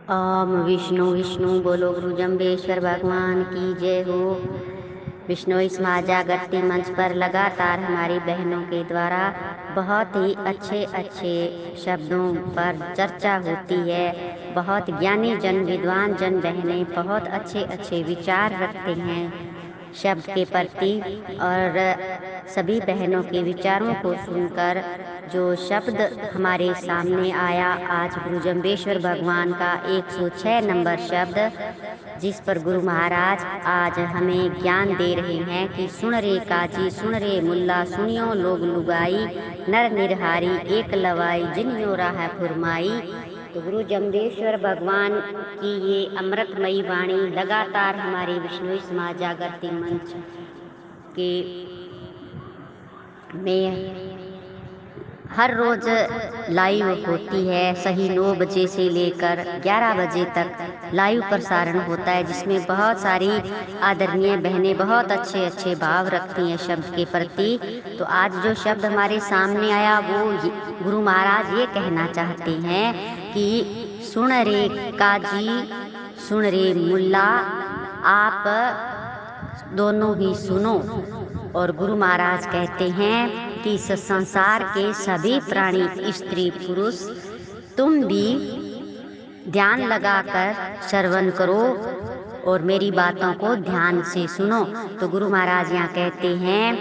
ओम विष्णु विष्णु बोलो गुरु जम्बेश्वर भगवान की जय हो। विष्णु इस महाजागृति मंच पर लगातार हमारी बहनों के द्वारा बहुत ही अच्छे अच्छे शब्दों पर चर्चा होती है। बहुत ज्ञानी जन विद्वान जन बहनें बहुत अच्छे अच्छे विचार रखते हैं शब्द के प्रति, और सभी बहनों के विचारों को सुनकर जो शब्द हमारे सामने आया आज गुरु जम्बेश्वर भगवान का 106 नंबर शब्द, जिस पर गुरु महाराज आज हमें ज्ञान दे रहे हैं कि सुन रे काजी सुन रे मुल्ला सुनियो लोग लुगाई, नर निरहारी एक लवाई जिनियो राह फुरमाई। तो गुरु जम्बेश्वर भगवान की ये अमृतमयी वाणी लगातार हमारे विष्णु समाज जागृति मंच के में हर रोज लाइव होती है। सही 9 बजे से लेकर 11 बजे तक लाइव प्रसारण होता है, जिसमें बहुत सारी आदरणीय बहनें बहुत अच्छे अच्छे भाव रखती हैं शब्द के प्रति। तो आज जो शब्द हमारे सामने आया वो गुरु महाराज ये कहना चाहते हैं कि सुन रे काजी सुन रे मुल्ला, आप दोनों ही सुनो। और गुरु महाराज कहते हैं कि इस संसार के सभी प्राणी स्त्री पुरुष तुम भी ध्यान लगाकर श्रवण करो और मेरी बातों को ध्यान से सुनो। तो गुरु महाराज यहाँ कहते हैं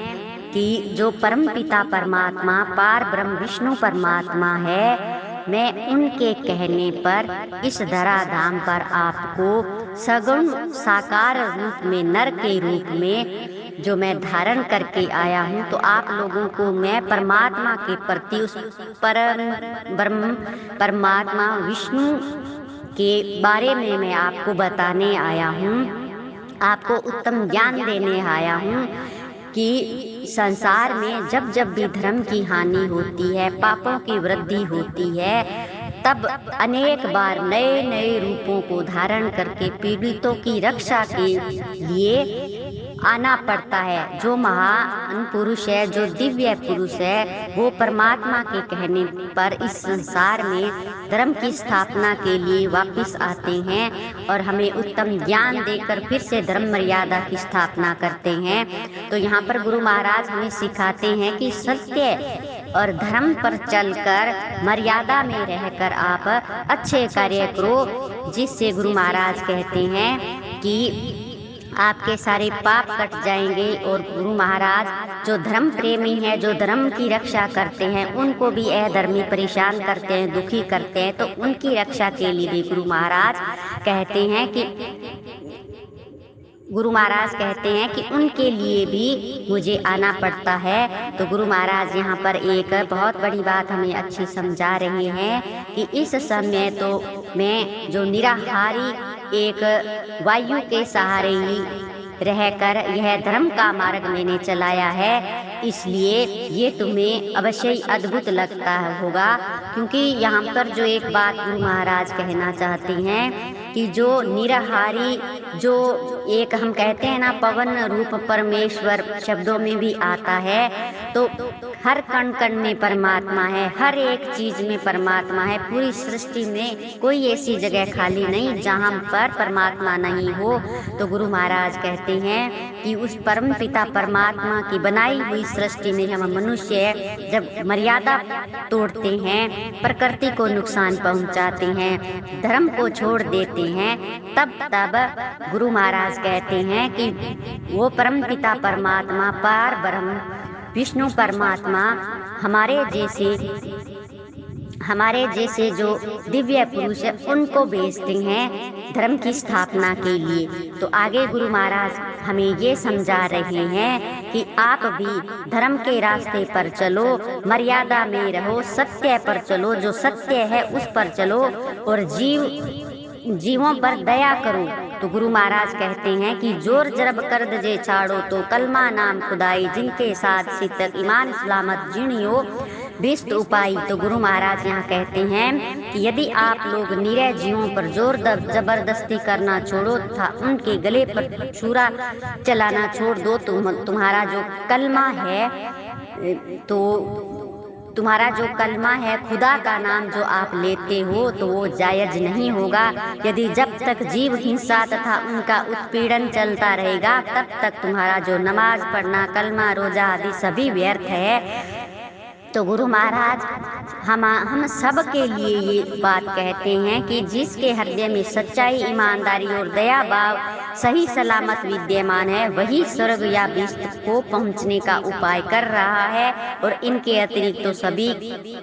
कि जो परम पिता परमात्मा पार ब्रह्म विष्णु परमात्मा है, मैं उनके कहने पर इस धराधाम पर आपको सगुण साकार रूप में नर के रूप में जो मैं धारण करके आया हूँ, तो आप लोगों को मैं परमात्मा के प्रति उस परम ब्रह्म परमात्मा विष्णु के बारे में मैं आपको बताने आया हूँ, आपको उत्तम ज्ञान देने आया हूँ कि संसार में जब जब भी धर्म की हानि होती है, पापों की वृद्धि होती है, तब अनेक बार नए नए रूपों को धारण करके पीड़ितों की रक्षा के लिए आना पड़ता है। जो महान पुरुष है, जो दिव्य पुरुष है, वो परमात्मा के कहने पर इस संसार में धर्म की स्थापना के लिए वापस आते हैं और हमें उत्तम ज्ञान देकर फिर से धर्म मर्यादा की स्थापना करते हैं। तो यहाँ पर गुरु महाराज हमें सिखाते हैं कि सत्य और धर्म पर चलकर मर्यादा में रहकर आप अच्छे कार्य करो, जिससे गुरु महाराज कहते हैं कि आपके सारे पाप कट जाएंगे। और गुरु महाराज जो धर्म प्रेमी है, जो धर्म की रक्षा करते हैं, उनको भी अधर्मी परेशान करते हैं, दुखी करते हैं, तो उनकी रक्षा के लिए भी गुरु महाराज कहते हैं कि उनके लिए भी मुझे आना पड़ता है। तो गुरु महाराज यहाँ पर एक बहुत बड़ी बात हमें अच्छी समझा रहे हैं कि इस समय तो मैं जो निराहारी एक वायु के सहारे ही रहकर यह धर्म का मार्ग मैंने चलाया है, इसलिए ये तुम्हें अवश्य ही अद्भुत लगता होगा। क्योंकि यहाँ पर जो एक बात गुरु महाराज कहना चाहते हैं कि जो निराहारी, जो एक हम कहते हैं ना पवन रूप परमेश्वर शब्दों में भी आता है, तो हर कण कण में परमात्मा है, हर एक चीज में परमात्मा है। पूरी सृष्टि में कोई ऐसी जगह खाली नहीं जहाँ पर परमात्मा नहीं हो। तो गुरु महाराज कहते हैं कि उस परम पिता परमात्मा की बनाई हुई सृष्टि में हम मनुष्य जब मर्यादा तोड़ते हैं, प्रकृति को नुकसान पहुंचाते हैं, धर्म को छोड़ देते हैं, तब गुरु महाराज कहते हैं कि वो परम पिता परमात्मा पार ब्रह्म विष्णु परमात्मा हमारे जैसे जो दिव्य पुरुष है उनको भेजते हैं धर्म की स्थापना के लिए। तो आगे गुरु महाराज हमें ये समझा रहे हैं कि आप भी धर्म के रास्ते पर चलो, मर्यादा में रहो, सत्य पर चलो, जो सत्य है उस पर चलो और जीवों पर दया करो। तो गुरु महाराज कहते हैं कि जोर जरब कर दजे छाड़ो तो कलमा नाम खुदाई, जिनके साथ सितक ईमान सलामत जिणियो बेस्ट उपाय। तो गुरु महाराज यहाँ कहते हैं कि यदि आप लोग निरय जीवों पर जोर जबरदस्ती करना छोड़ो तथा उनके गले पर छुरा चलाना छोड़ दो, तो तुम्हारा जो कलमा है तो तुम्हारा जो कलमा है, खुदा का नाम जो आप लेते हो, तो वो जायज़ नहीं होगा। यदि जब तक जीव हिंसा तथा उनका उत्पीड़न चलता रहेगा, तब तक तुम्हारा जो नमाज पढ़ना, कलमा, रोजा आदि सभी व्यर्थ है। तो गुरु महाराज हम सब के लिए ये बात कहते हैं कि जिसके हृदय में सच्चाई, ईमानदारी और दया भाव सही सलामत विद्यमान है, वही स्वर्ग या विष्णु को पहुंचने का उपाय कर रहा है। और इनके अतिरिक्त तो सभी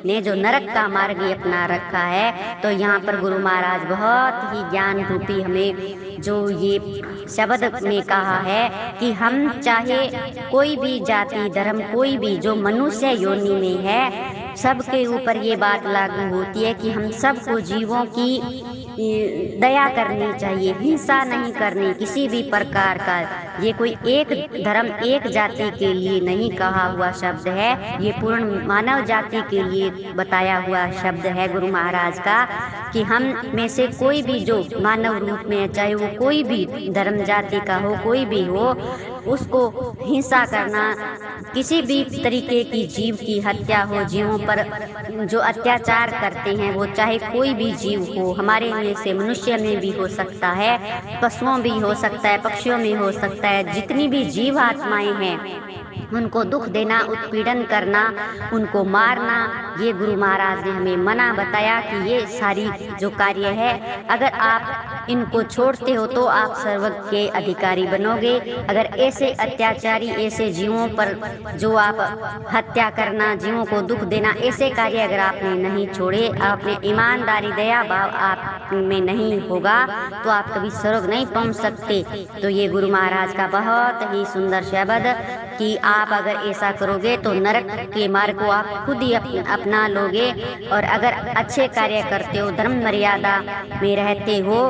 ने जो नरक का मार्ग ही अपना रखा है। तो यहाँ पर गुरु महाराज बहुत ही ज्ञान रूपी हमें जो ये शब्द में कहा है कि हम चाहे कोई भी जाति धर्म, कोई भी जो मनुष्य योनि में है, सबके ऊपर ये बात लागू होती है कि हम सबको जीवों की दया करनी चाहिए, हिंसा नहीं करनी किसी भी प्रकार का। ये कोई एक धर्म, एक जाति के लिए नहीं कहा हुआ शब्द है, ये पूर्ण मानव जाति के लिए बताया हुआ शब्द है गुरु महाराज का कि हम में से कोई भी जो मानव रूप में है, चाहे वो कोई भी धर्म जाति का हो, कोई भी हो, उसको हिंसा करना, किसी भी तरीके की जीव की हत्या हो, जीवों पर जो अत्याचार करते हैं वो चाहे कोई भी जीव हो, हमारे में से मनुष्य में भी हो सकता है, पशुओं भी हो सकता है, पक्षियों में हो सकता है, जितनी भी जीव आत्माएं हैं उनको दुख देना, उत्पीड़न करना, उनको मारना, ये गुरु महाराज ने हमें मना बताया कि ये सारी जो कार्य है, अगर आप इनको छोड़ते हो तो आप स्वर्ग के अधिकारी बनोगे। अगर ऐसे अत्याचारी, ऐसे जीवों पर जो आप हत्या करना, जीवों को दुख देना, ऐसे कार्य अगर आपने नहीं छोड़े, आपने ईमानदारी, दया भाव आप में नहीं होगा, तो आप कभी स्वर्ग नहीं पहुंच सकते। तो ये गुरु महाराज का बहुत ही सुंदर शब्द कि आप अगर ऐसा करोगे तो नरक के मार्ग को आप खुद ही अपना लोगे। और अगर अच्छे कार्य करते हो, धर्म मर्यादा में रहते हो,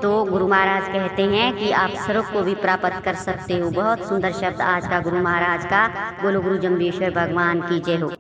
तो गुरु महाराज कहते हैं कि आप स्वर्ग को भी प्राप्त कर सकते हो। बहुत सुंदर शब्द आज का गुरु महाराज का। बोलो गुरु जम्बेश्वर भगवान की जय हो।